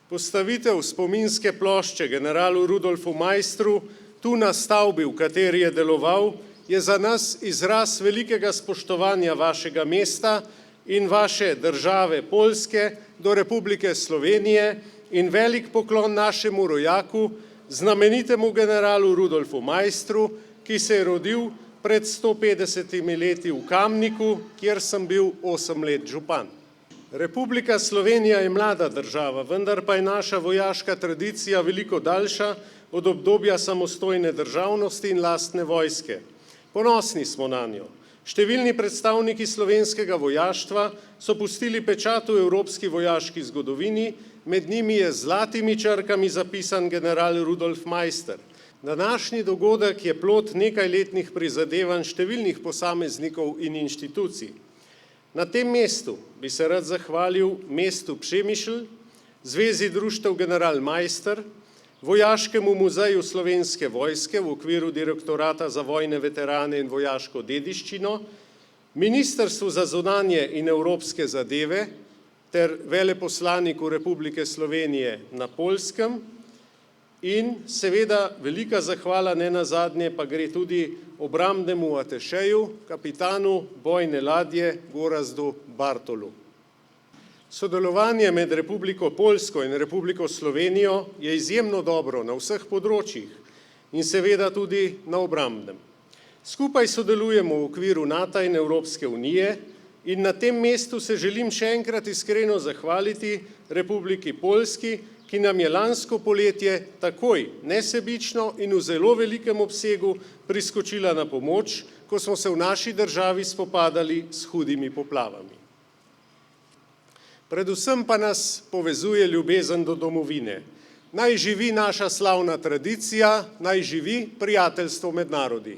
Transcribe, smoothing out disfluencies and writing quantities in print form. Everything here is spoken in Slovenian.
Postavitev spominske plošče generalu Rudolfu Maistru tu na stavbi, v kateri je deloval, je za nas izraz velikega spoštovanja vašega mesta in vaše države Poljske do Republike Slovenije in velik poklon našemu rojaku, znamenitemu generalu Rudolfu Maistru, ki se je rodil pred 150 leti v Kamniku, kjer sem bil 8 let župan. Republika Slovenija je mlada država, vendar pa je naša vojaška tradicija veliko daljša od obdobja samostojne državnosti in lastne vojske. Ponosni smo nanjo. Številni predstavniki slovenskega vojaštva so pustili pečat v evropski vojaški zgodovini, med njimi je z zlatimi črkami zapisan general Rudolf Maister. Današnji dogodek je plod nekajletnih prizadevanj številnih posameznikov in inštitucij. Na tem mestu bi se rad zahvalil mestu Přemysl, Zvezi društev General Maister, Vojaškemu muzeju Slovenske vojske v okviru Direktorata za vojne veterane in vojaško dediščino, Ministrstvu za zunanje in evropske zadeve ter veleposlaniku Republike Slovenije na Poljskem in seveda velika zahvala nenazadnje pa gre tudi obrambnemu atašeju, kapitanu bojne ladje Gorazdu Bartolu. Sodelovanje med Republiko Poljsko in Republiko Slovenijo je izjemno dobro na vseh področjih in seveda tudi na obrambnem. Skupaj sodelujemo v okviru NATO in Evropske unije in na tem mestu se želim še enkrat iskreno zahvaliti Republiki Poljski, ki nam je lansko poletje takoj, nesebično in v zelo velikem obsegu priskočila na pomoč, ko smo se v naši državi spopadali s hudimi poplavami. Predvsem pa nas povezuje ljubezen do domovine. Naj živi naša slavna tradicija, naj živi prijateljstvo med narodi.